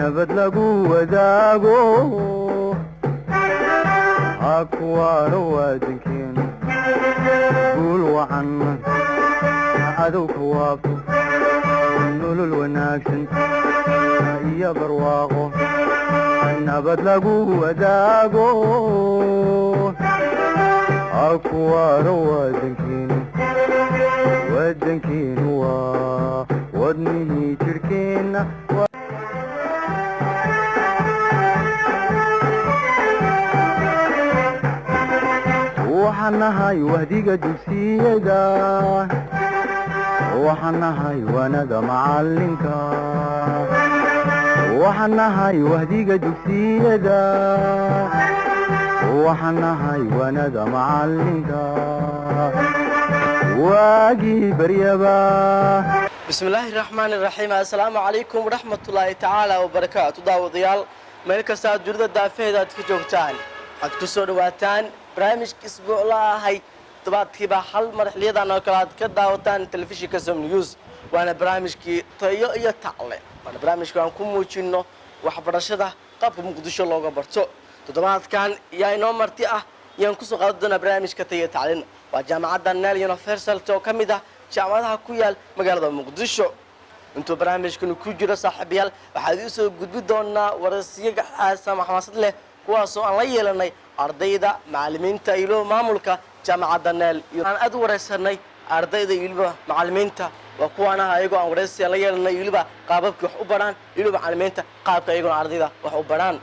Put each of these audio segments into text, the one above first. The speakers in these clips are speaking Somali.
nabad lagu wadaago akuwaano wadankeenu guul wacan cadowka waabto nolol wanaagsan iyo barwaaqo nabad lagu wadaago akuwaano wadankeenu waa wadnihii jirhkeenna waxaan nahay wahdiga dugsiyada waxaan nahay waanada macalinka waxaan nahay wahdiga dugsiyada waxaan nahay waanada macalinka waagii baryaba بسم الله الرحمن الرحيم السلام عليكم ورحمة الله تعالى وبركاته داوديال ملك سعد جردة دافعة تكجوكتان هتكسر واتان برامج أسبوع الله هاي تبعت كيبا حل مرحلية أنا كلاد كداوتان تلفزيون كسم نيوز وأنا برامج كي طيّة تعلق وأنا برامج كان كم وجنو وحبرشة قبل مقدش الله قبرتو تبعت كان يا نوم مرتئة ينقص قدنا برامج كتية تعلن وجامعة النيل يونيفرسال تو كميدا jaamacadaha ku yaal magaalada muqdisho intuu barnaamijkan ku jiro saaxiibayaal waxaad u soo gudbi doonaa waraysiyo xamaasad leh kuwaas oo aan la yeelanay ardayda macallimiinta iyo maamulka jaamacadda neel aan aad u waraysanay ardayda iyo macallimiinta waa kuwaana ayagoo aan waraysiyo la yeelanay iyo qaababkii wax u baraan iyo macallimiinta qaabka ayagoo ardayda wax u baraan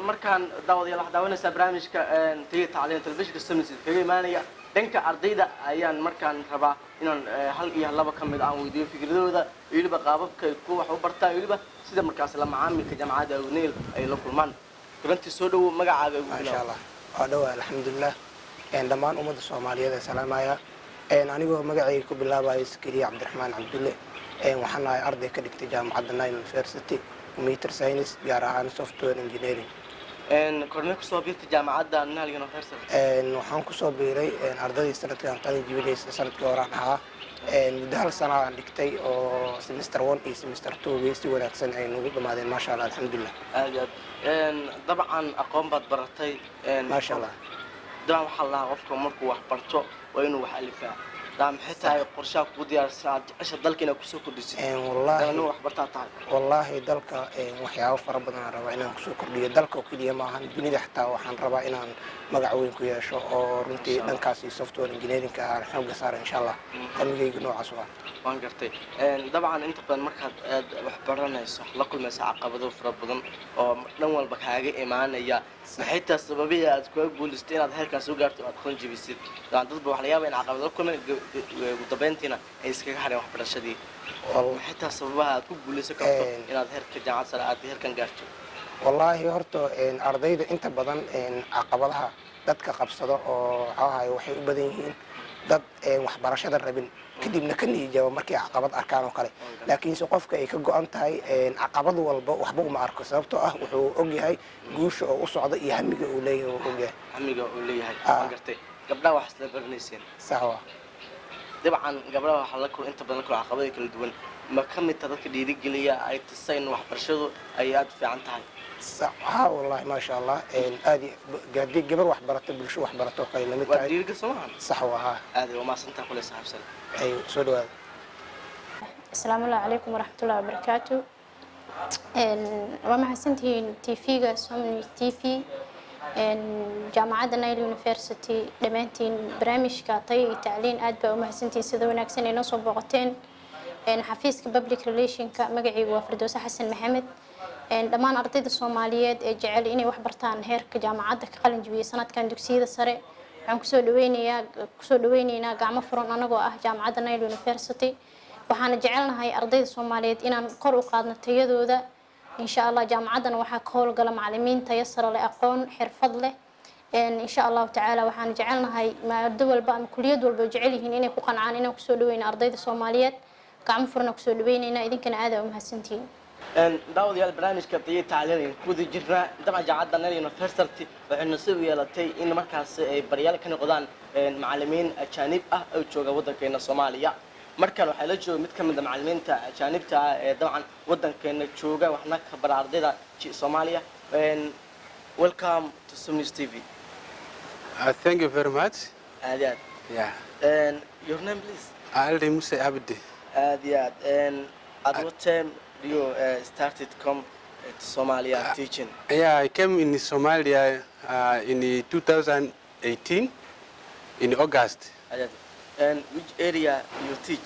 markaan daawadayaal wax daawanaysa barnaamijka tayada tacliinta telefishinka Soomaaliya kaga imaanaya dhanka ardayda ayaan markaan rabaa inaan hal iyo laba ka mid aan weydiiyo fikradooda iyo qaababka ay ku wax u bartaan iyo sida markaas la macaamilka jaamacadda Neel ay la kulmaan kulantii soo dhaw magacaaga ugu insha Allah waa dhaw alxamdulillah dhamaan ummadda Soomaaliyeed salaamaya anigoo magacayga ku bilaabay Iskariya Cabdiraxmaan Cabdulle waxaan ahay arday ka dhigtay jaamacadda Nile University computer science gaar ahaan software engineering korney kusoo biirtay jaamacadda Nile University waxaan kusoo biiray ardayda sanadkan qalin jibinaysa sanadkii hore ahaa muddo hal sano aan dhigtay oo semester 1 iyo semester 2 si wanaagsan ay nagu dhamaadeen ma sha Allah alxamdulillah dabcan aqoon baad baratay ma sha Allah waxa la qofka markuu wax barto waa inuu wax alifaa دام حتى قرشة كوديار سعد إيش الدلك إنه كسو كوديس والله إنه واحد برتاعه والله دلك وحياة فربنا ربعنا كسو كودية دلك وكذي ما هن بني حتى وحن ربعنا مقعوين كويا شو رنتي دنكاسي سوفت وير انجينيرينج كحنا قصار إن شاء الله هم يجي نوع عصوا وانقرتي طبعا أنت بين مركز وحبرنا يصح لكل مساعة قبضوا فربنا ونوال بكاجي إيمانية يا حتى السببية تكون بولستين هذا هيك سوقرت وأدخل جبيسيد لأن تطبع عليها بين عقبة كل ودبنتنا إيش حري وحبر الشديد حتى السببها تكون بوليس كفتو إن هذا هيك جامعة سرعات هيك كان قرتو والله هرتو إن أرضية أنت بدن إن عقبتها دتك قبصة أو هاي وحي بدينهين dad waxbarashada rabin kadibna ka niijaabo markii caqabad arkaan oo kale laakiin si qofka ay ka go'an tahay caqabad walba waxba uma arko sababtoo ah wuxuu og yahay guusha oo u socda iyo hamiga uu leeyahay gartay gabdhaha wax isla barnayseen sawa dabcan gabdhaha waxa la kulay inta badan ku caqabado kala duwan ma kamid tahay dadka dhiirigeliya ay tuseen waxbarashadu ay aad fiican tahay ها والله ما شاء الله هذه قاعد قبل واحد برته بالشو واحد برته قليل لم يتعب ودير قصمان صحوة ها هذه وما سنتها كل صاحب سنة أيوة سودوا هذا السلام عليكم ورحمة الله وبركاته وما حسنتي تيفيجا سومني تيفي جامعة نايل يونيفرسيتي دمانتين برامج كطي تعلين أدب وما حسنتي سذو ناكسني نصب بغتين حفيز كبابليك ريليشن كمجعي وفردوس حسن محمد dhammaan ardayda Soomaaliyeed ee jecel inay wax bartaan heerka jaamacadda ka qalin jabiyay sanadkan dugsiyada sare waxaan kusoo dhaweynaynaa gacmo furan anagoo ah jaamacadda Nile University waxaan jecelnahay ardayda Soomaaliyeed inaan kor u qaadno tayadooda insha Allah jaamacadana waxaa ka howlgala macallimiin tayo sare leh aqoon xirfad leh insha Allah taala waxaan jecelnahay maado walba ama kulliyad walba jecel yihiin inay ku qancaan inaan kusoo dhaweyno ardayda Soomaaliyeed gacmo furan kusoo dhaweynaynaa idinkana aad u mahadsantihiin داود يا البرنامج كطية تعليم كود جرنا طبعا جعلنا نادي يونيفرسيتي وحنا نسوي يلاتي إن مركز بريال كانوا قدان معلمين أجانب أو تشوجا وده كنا الصومالية markan waxaa la jooga mid ka mid ah macallimiinta ajaanibta ah ee dabcan waddankeena jooga waxna ka bara ardayda Soomaaliya. Welcome to Som News TV. Thank you very much. Aad. Yeah. And your name, please? Ali Musa Abdi. Aad. And at what time do you started come to Somalia teaching? Yeah, I came in Somalia in 2018 in August. Aad. And which area you teach?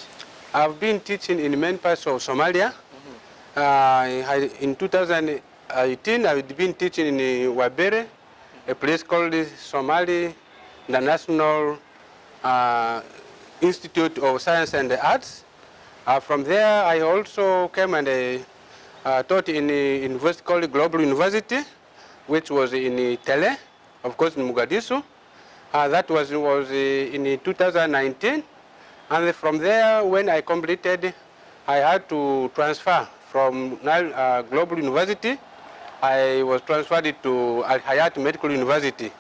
I've been teaching in many parts of Somalia. In 2018, I've been teaching in Wabere, a place called Somali International Institute of Science and Arts. From there, I also came and taught in a university called Global University, which was in Tele, of course in Mogadishu. That was in 2019. And from there, when I completed, I had to transfer from Global University. I was transferred to Al Hayat Medical University.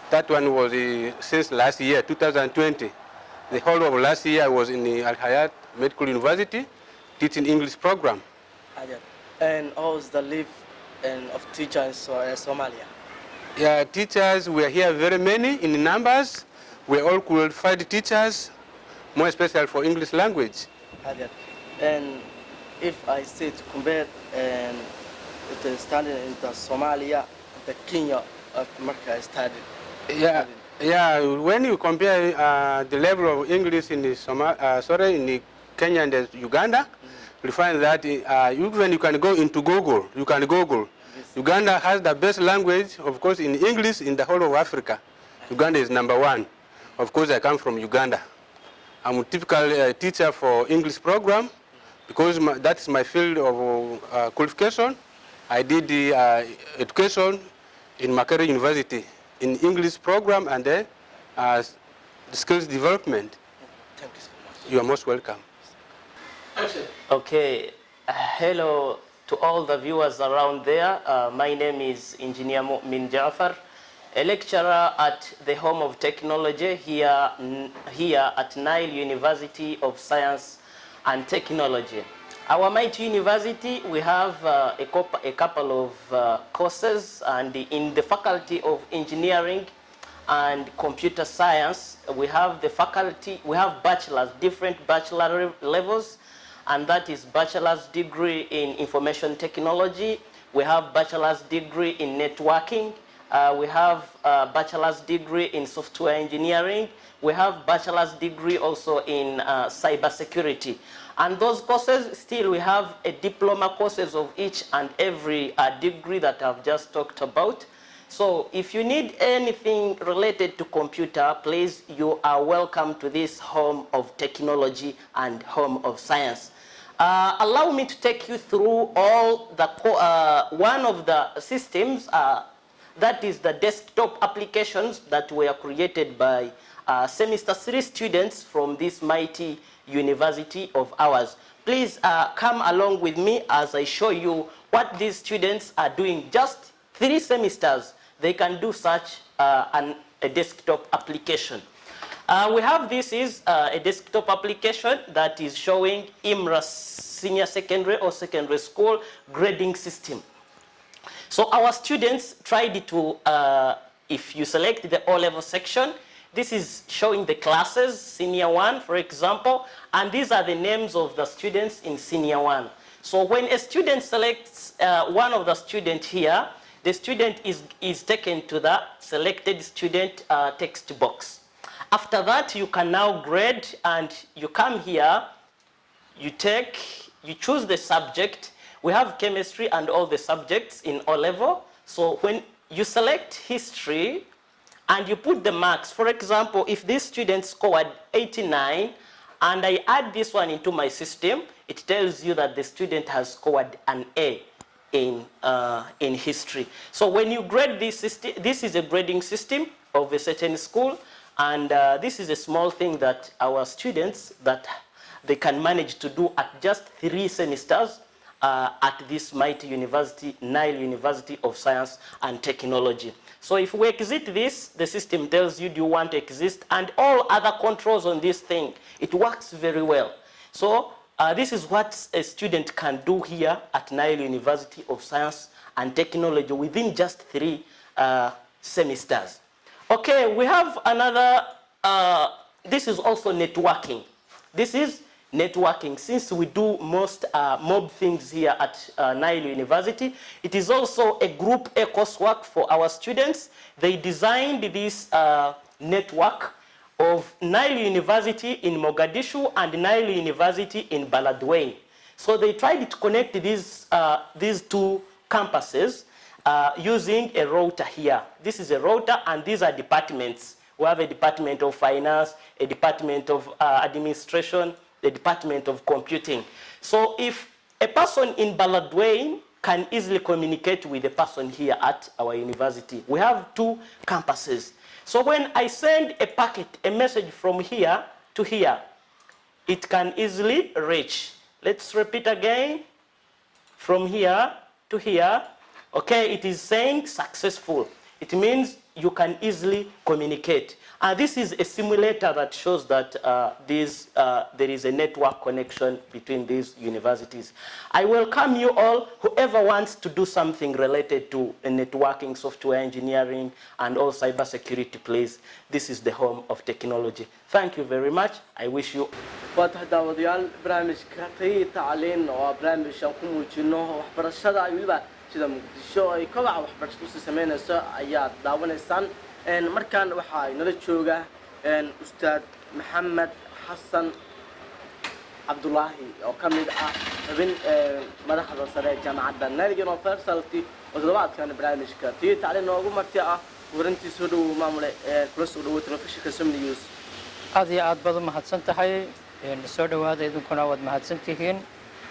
That one was since last year, 2020. The whole of last year I was in the Al Hayat Medical University teaching English program. And how's the life of teachers in Somalia? Yeah, teachers, we are here very many in numbers. We're all qualified teachers, more especially for English language. And if I say to compare the studying in the Somalia, the Kenya of America studied. Yeah. When you compare the level of English in in Kenya and Uganda, you find that even you can go into Google. You can Google. Yes. Uganda has the best language, of course, in English in the whole of Africa. Uganda is #1. Of course, I come from Uganda. I'm a typical teacher for English program because that's my field of qualification. I did the education in Makerere University in English program and skills development. Thank you so much. You are most welcome. Okay, hello to all the viewers around there. My name is Engineer Mu'min Jafar, a lecturer at the Home of Technology here at Nile University of Science and Technology. Our Mighty University, we have a couple of courses, and in the Faculty of Engineering and Computer Science, we have bachelor's, different bachelor levels, and that is bachelor's degree in information technology. We have bachelor's degree in networking. We have bachelor's degree in software engineering. We have bachelor's degree also in cybersecurity. And those courses, still we have a diploma courses of each and every degree that I've just talked about. So if you need anything related to computer, please, you are welcome to this Home of Technology and Home of Science. Allow me to take you through all the one of the systems, that is the desktop applications that were created by semester 3 students from this mighty university of ours. Please come along with me as I show you what these students are doing. Just 3 semesters, they can do such a desktop application. We have this is a desktop application that is showing IMRA Senior Secondary or Secondary School grading system. So our students tried to, if you select the O-level section, this is showing the classes, Senior 1, for example, and these are the names of the students in Senior 1. So when a student selects one of the students here, the student is taken to the selected student text box. After that, you can now grade, and you come here, you choose the subject. We have chemistry and all the subjects in O-level. So when you select history and you put the marks, for example, if this student scored 89 and I add this one into my system, it tells you that the student has scored an A in history. So when you grade this system, this is a grading system of a certain school, and this is a small thing that our students, that they can manage to do at just 3 semesters at this mighty university, Nile University of Science and Technology. So if we exit this, the system tells you, do you want to exist? And all other controls on this thing, it works very well. So this is what a student can do here at Nile University of Science and Technology within just 3 semesters. Okay, we have another, this is also networking. This is networking. Since we do most mob things here at Nile University, it is also a group A coursework for our students. They designed this network of Nile University in Mogadishu and Nile University in Beledweyne. So they tried to connect these 2 campuses using a router here. This is a router, and these are departments. We have a department of finance, a department of administration, the department of computing. So if a person in Beledweyne can easily communicate with a person here at our university, we have 2 campuses. So when I send a packet, a message from here to here, it can easily reach. Let's repeat again. From here to here, okay, it is saying successful. It means you can easily communicate. And this is a simulator that shows that there is a network connection between these universities. I welcome you all, whoever wants to do something related to networking, software engineering, and all cybersecurity, please. This is the home of technology. Thank you very much. I wish you. وتحداوديال برامج كتي تعلين وبرامج شنكم وجنوه وحبرشة عيوبة sida muqdisho ay kobaca waxbarashadu sameynayso ayaa daawanaysaan markaan waxa inala jooga ustaad maxamed xasan cabdullaahi oo kamid ah xubin madaxda sare ee jaamacadda Nile University oo toddobaadkan barnaamijka tii tacliin noogu marti ah warantii soo dhaw maamule kula soo dhawo telefishinka Som News aad iyo aad baad u mahadsan tahay soo dhawaada idinkuna waad mahadsan tihiin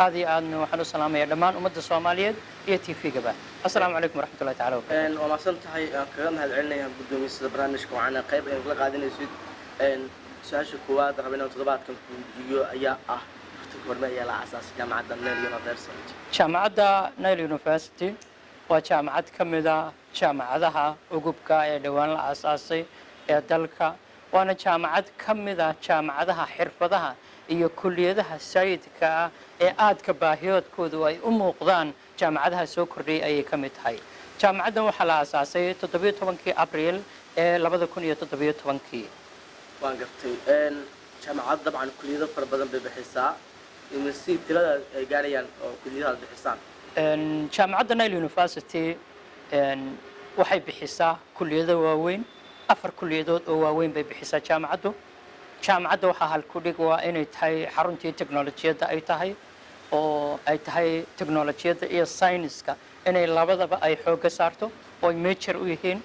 aad iyo aadna waxaan u salaamayaa dhammaan ummadda Soomaaliyeed iyo TV-gaba assalaamu calaykum waraxmatullaahi tacaala wabarakaatuh waa mahadsan tahay kaga mahadcelinayaa guddoomiyaha barnaamijka waxaana qayb ay la qaadanaysid su-aasha koowaad rabina toddobaadkan ku diyo ayaa ah horma ayaa la aasaasay jaamacadda Nile University jaamacadda Nile University waa jaamacad ka mid ah jaamacadaha ugubka ee dhawaan la aasaasay ee dalka waana jaamacad ka mid ah jaamacadaha xirfadaha iyo kulliyadaha sayidka ah ee aadka baahiyoodkoodu ay u muuqdaan jaamacadaha soo kordhiyay ayay ka mid tahay jaamacaddan waxaa la aasaasay 17 Abriil ee 2017 waan gartay jaamacad dabcan kulliyado fara badan bay bixisaa si tirada ay gaarayaan oo kulliyadaha bixisaan jaamacadda Nile University waxay bixisaa kulliyado waaweyn 4 kulliyadood oo waaweyn bay bixisaa jaamacaddu waxaa halku dhig waa inay tahay xaruntii teknolojiyadda ay tahay oo ay tahay teknolojiyadda iyo sayniska inay labadaba ay xooga saarto oo ay major u yihiin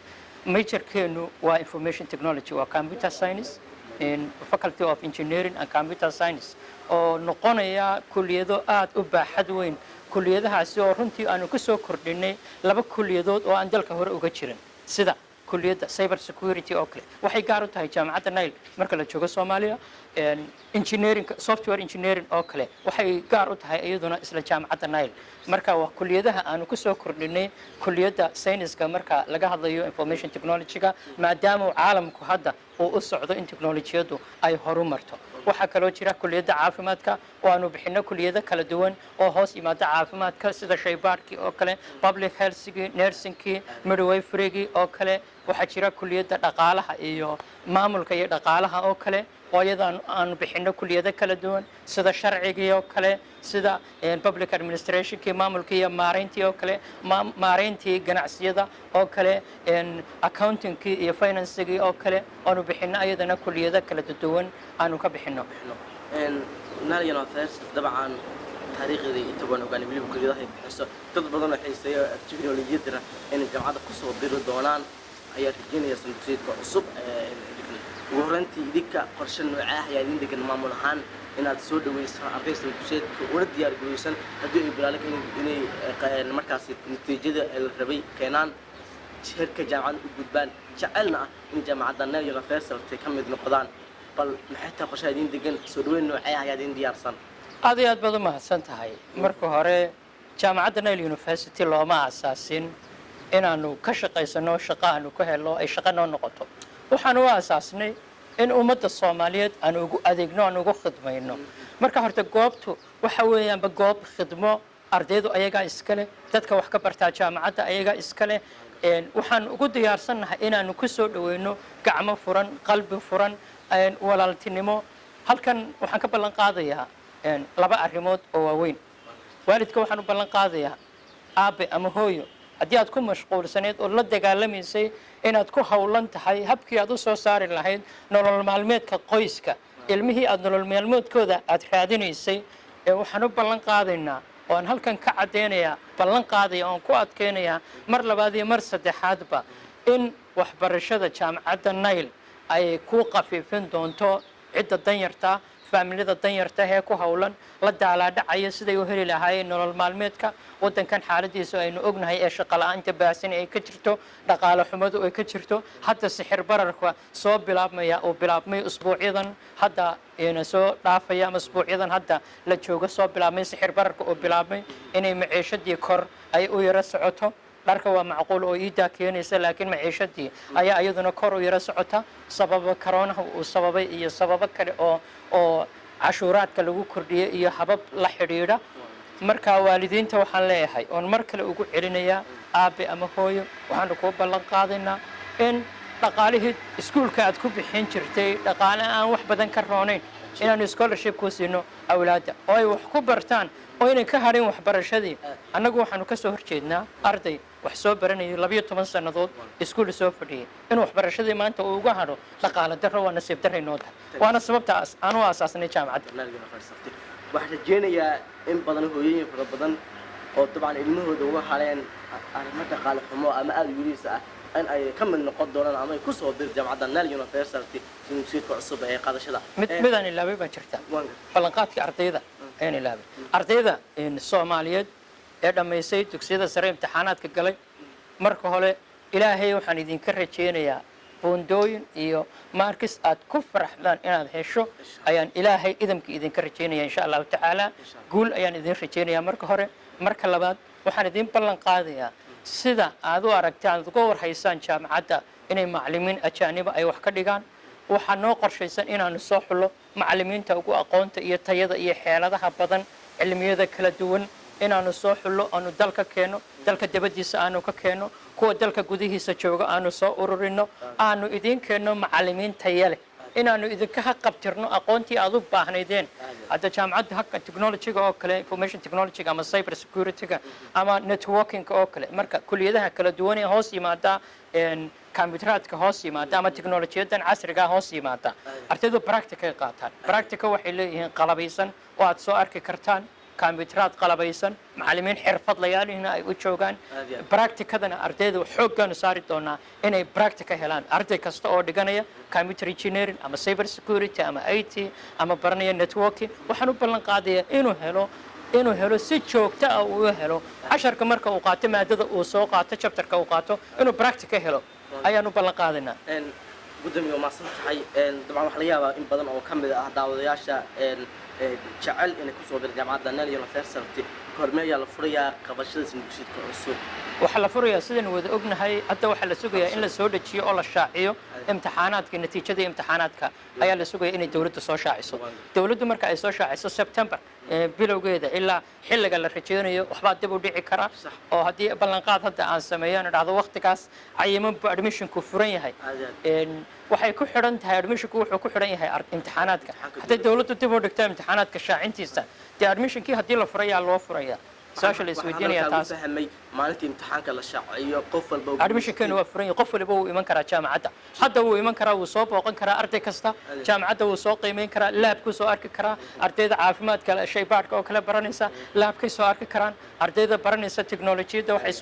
majorkeenu waa information technology waa computer science in faculty of engineering and computer science oo noqonaya kulliyado aad u baaxad weyn kulliyadahaasi oo runtii aanu ku soo kordhinay 2 kulliyadood oo aan dalka hore uga jirin sida kulliyadda cyber security oo kale waxay gaar u tahay jaamacadda Nile marka la joogo Soomaaliya engineering software engineering oo kale waxay gaar u tahay iyaduna isla jaamacadda Nile marka waa kulliyadaha aanu ku soo kordhinay kulliyadda sayniska marka laga hadlayo information technology-ga maadaama caalamku hadda uu u socdo in teknolojiyadu ay horumarto waxa kaloo jira kulliyadda caafimaadka oo aanu bixino kulliyado kala duwan oo hoos yimaada caafimaadka sida shaybaarkii oo kale public healthigi nursingkii midwiferygii oo kale waxa jira kulliyadda dhaqaalaha iyo maamulka iyo dhaqaalaha oo kale oo iyadaan aanu bixino kulliyado kala duwan sida sharcigii oo kale sida public administrationkii maamulkii iyo maareyntii oo kale maareyntii ganacsiyada oo kale accountingkii iyo financigii oo kale aanu bixino iyadana kulliyado kala duwan aanu ka bixino Nile University dabcan taariikhdii inta badan ogaan waliba kulliyadaha ay bixiso dad badan oo xiiseeyo teknolojiyadda in jaamacadda ku soo biri doonaan ayaa rajinaya sanadka cusub ugu horantii idinka qorshe nooca ah ayaa idin degan maamul ahaan inaad soo dhaweyso ardayda dugsiyeedka una diyaar garowsan haddii ay bilaalaan inay markaas natiijada la rabay keenaan heerka jaamacadda u gudbaan jecelna ah in jaamacadda Nile University ka mid noqdaan bal maxay tahay qorshe idin degan soo dhaweyn nooca ah ayaa idin diyaarsan aad iyo aad baad u mahadsan tahay marka hore jaamacadda Nile University looma aasaasin inaanu ka shaqaysano shaqo aanu ka helo ay shaqo noo noqoto waxaan u aasaasnay in ummadda Soomaaliyeed aan ugu adeegno aan ugu khidmayno marka horta goobtu waxa weeyaanba goob khidmo ardaydu ayaga iskale dadka wax ka bartaa jaamacadda ayaga iskale waxaan ugu diyaarsanahay inaanu ku soo dhaweyno gacmo furan qalbi furan walaaltinimo halkan waxaan ka ballan qaadayaa laba arrimood oo waaweyn waalidka waxaan u ballan qaadayaa aabe ama hooyo haddii aad ku mashquulsaneed oo la dagaalamaysay inaad ku hawlan tahay habkii aad u soo saari lahayd nolol maalmeedka qoyska ilmihii aad nolol maalmeedkooda aad raadinaysay waxaan u ballan qaadaynaa oo aan halkan ka cadeynayaa ballan qaadaya oo ku adkeynayaa mar labaad iyo mar saddexaadba in waxbarashada jaamacadda Nile ay ku qafiifin doonto cidda danyarta faamilada danyarta ee ku hawlan la daalaadhacaya siday u heli lahaayeen nolol maalmeedka wadankan xaaladiisu aynu ognahay ee shaqo la'aanta baahsan ay ka jirto dhaqaale xumadu ay ka jirto hadda sixir bararka soo bilaabmaya oo bilaabmay usbuucyadan hadda soo dhaafaya ama usbuucyadan hadda la jooga soo bilaabmay sixir bararka oo bilaabmay inay maciishadii kor ay u yara socoto dharka waa macquul oo iidaa keenaysa laakiin maciishadii ayaa iyaduna kor u yara socota sababa corona uu sababay iyo sababo kale oo cashuuraadka lagu kordhiyay iyo habab la xiriira marka waalidiinta waxaan leeyahay oon mar kale ugu celinayaa aabe ama hooyo waxaanu ku ballan qaadaynaa in dhaqaalihii iskuulka aad ku bixin jirtay dhaqaale aan wax badan ka roonayn inaanu scholarship ku siino awlaadda oo ay wax ku bartaan oo inay ka hadhin waxbarashadii annagu waxaanu ka soo horjeednaa arday wax soo baranayay 12 sannadood iskuul soo fadhiyay in waxbarashadii maanta uu uga hadho dhaqaale darro waa nasiib darro inoo tahay waana sababtaas aanu aasaasnay jaamacadda waxaan rajeynayaa in badan hooyooyin fara badan oo dabcan ilmahooda uga haleen arrimo dhaqaale xumo ama aad weliisa ah in ay ka mid noqon doonaan ama ay ku soo dir jaamacadda Nile University university cusub ee qaadashada midaan ilaabay baa jirta ballanqaadkii ardayda ayaan ilaabay ardayda Soomaaliyeed ee dhamaysay dugsiyada sare imtixaanaadka galay marka hore ilaahay waxaan idinka rajeynayaa bondooyin iyo markis aad ku faraxdaan inaad hesho ayaan ilaahay idamka idinka rajeynayaa insha Allah taala guul ayaan idin rajeynayaa marka hore marka labaad waxaan idin ballan qaadayaa sida aad u aragtaan uga warhaysaan jaamacadda inay macallimiin ajaaniba ay wax ka dhigaan waxaa noo qorshaysan inaanu soo xulo macallimiinta ugu aqoonta iyo tayada iyo xeeladaha badan cilmiyada kala duwan inaanu soo xulo aanu dalka keeno dalka dibadiisa aanu ka keeno kuwa dalka gudihiisa jooga aanu soo ururino aanu idin keeno macallimiin tayo leh inaanu idinka qabtirno aqoontii aad u baahnaydeen hadda jaamacadda hakka technology-ga oo kale information technology-ga ama cyber security-ga ama networking-ka oo kale marka kuliyadaha kala duwan ee hoos yimaada kombiyuutarka hoos yimaada ama teknolojiyadan casriga hoos yimaada ardaydu practical qaataan practical waxay leeyihiin qalabaysan oo aad soo arki kartaan kombiyuutarad qalabaysan macallimiin xirfadlayaalihiina ay u joogaan practicadana ardaydu xooggan saari doonaa inay practical helaan arday kasta oo dhiganaya computer engineering ama cyber security ama IT ama baranaya networking waxaan u ballan qaadayaa inuu helo si joogto ah uu helo casharka marka uu qaato maadada uu soo qaato chapterka uu qaato inuu practical helo ayaan u ballan qaadaynaa gudoomiye ma santahay dabcan waxa la yaabaa in badan oo kamid ah daawadayaasha jacayl inay ku soo bir jaamacadda Nile University kormeeya la furayaa qabashada sinugsiidka cusub waxa la furayaa sidaan wada ognahay hadda waxa la sugayaa in la soo dhajiyo oo la shaaciyo imtixaanaadka natiijada imtixaanaadka ayaa la sugayaa inay dawladdu soo shaaciso dawladdu marka ay soo shaaciso September bilowgeeda ilaa xilliga la rajeynayo waxba dib u dhici kara oo hadii ballanqaad hadda aan sameeyaan dhacdo waqtigaas cayiman admissionku furan yahay waxay ku xiran tahay admissionku wuxuu ku xiran yahay imtixaanaadka hadda dawladdu dib u dhigto imtixaanaadka shaacintiisa admissionkii hadii la furayaa loo furayaa social isweydiinaya taas maalintii imtixaanka la shaaciyo qof walba admissionkeenu waa furan yahay qof walba uu iman karaa jaamacadda hadda uu iman karaa uu soo booqan karaa arday kasta jaamacadda uu soo qiimeyn karaa laabku soo arki karaa ardayda caafimaadka shaybaadhka oo kala baranaysa laabkay soo arki karaan ardayda baranaysa teknolojiyadda waxay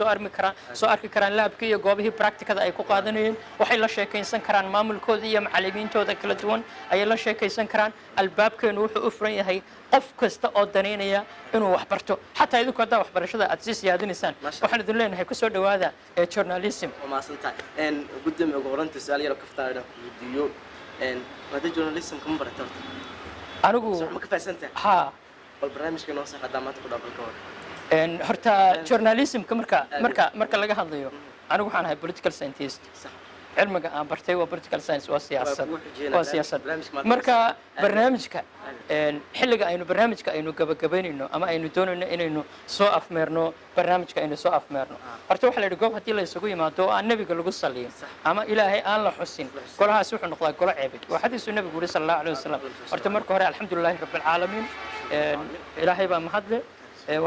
soo arki karaan laabka iyo goobihii practicada ay ku qaadanayeen waxay la sheekaysan karaan maamulkooda iyo macallimiintooda kala duwan ayay la sheekaysan karaan albaabkeenu wuxuu u furan yahay qof kasta oo daneynaya inuu wax barto xataa idinku hadda waxbarashada aad si siyaadinaysaan waxaan idin leenahay ku soo dhawaada journalism ma santahay gudoomiye ugu horantii su'aal yar oo kaftaana weydiiyo wada journalism kuma barato anigu ma ka fahsantahay ha bal barnaamijka noo sax hadda maanta ku dhaafalka horta journalismka marka laga hadlayo anigu waxaan ahay political scientist cilmiga aan bartay waa political science waa siyaasad marka barnaamijka xilliga aynu barnaamijka aynu gabagabaynayno ama aynu doonayno inaynu soo afmeerno barnaamijka aynu soo afmeerno horta waxa la yidhi goob haddii la isugu yimaado oo aan nebiga lagu saliyin ama ilaahay aan la xusin golahaas wuxuu noqdaa golo ceebid waa xadiisu nebigu yidhi sala allahu alayhi wasalam horta marka hore alxamdulilaahi rabbilcaalamiin ilaahay baa mahadle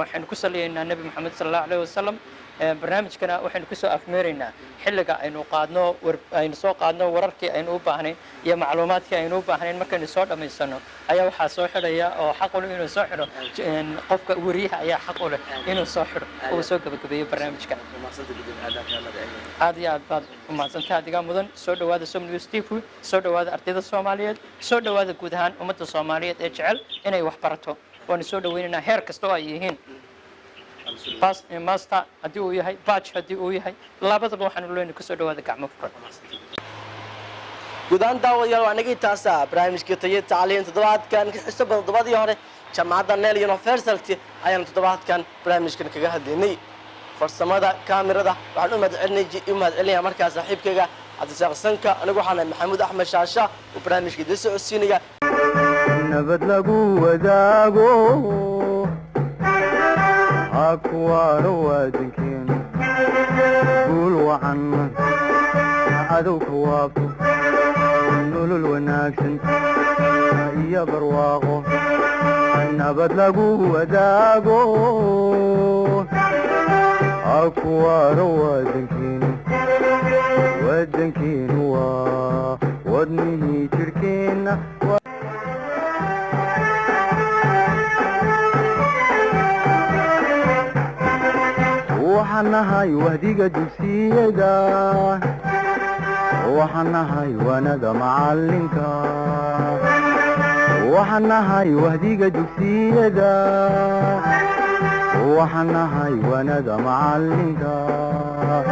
waxaynu ku saliyaynaa nebi maxamed sala allahu alayhi wasalam barnaamijkana waxaynu ku soo afmeeraynaa xilliga aynu soo qaadno wararkii aynu u baahnayn iyo macluumaadkii aynu u baahnayn markaynu soo dhammaysano ayaa waxaa soo xidhaya oo xaq u leh inuu soo xidho qofka wariyaha ayaa xaq u leh inuu soo xidho oo soo gabagabeeyo barnaamijka aad iyo aad baad u mahadsantahay adigaa mudan soo dhawaada Som News TV soo dhawaada ardayda Soomaaliyeed soo dhawaada guud ahaan ummadda Soomaaliyeed ee jecel inay wax barato waan soo dhaweynaynaa heer kasta oo ay yihiin master haddii uu yahay batch haddii uu yahay labadaba waxaanu leenahay kusoo dhawaada gacmo furan guud ahaan daawadayaal waa nagii taasa barnaamijkii tayada tacliin toddobaadkan ka xiiso badan toddobadii hore jaamacadda Nile University ayaan toddobaadkan barnaamijkan kaga hadlaynay farsamada kaamirada waxaan u mahadcelinayaa markaa saaxiibkayga cabdisaaq sanka anigu waxaan maxamuud axmed shaasha oo barnaamijka idin socodsiinaya nabad lagu wadaago akwaano wadankeenu guul wacan cadowka waafo nolol wanaagsan iyo barwaaqo nabad lagu wadaago akwaano wadankeenu waa wadnihii jirhkeenna waxaan nahay wahdiga dugsiyada waxaan nahay wanaga macalinka waxaan nahay wahdiga dugsiyada waxaan nahay wanaga macalinka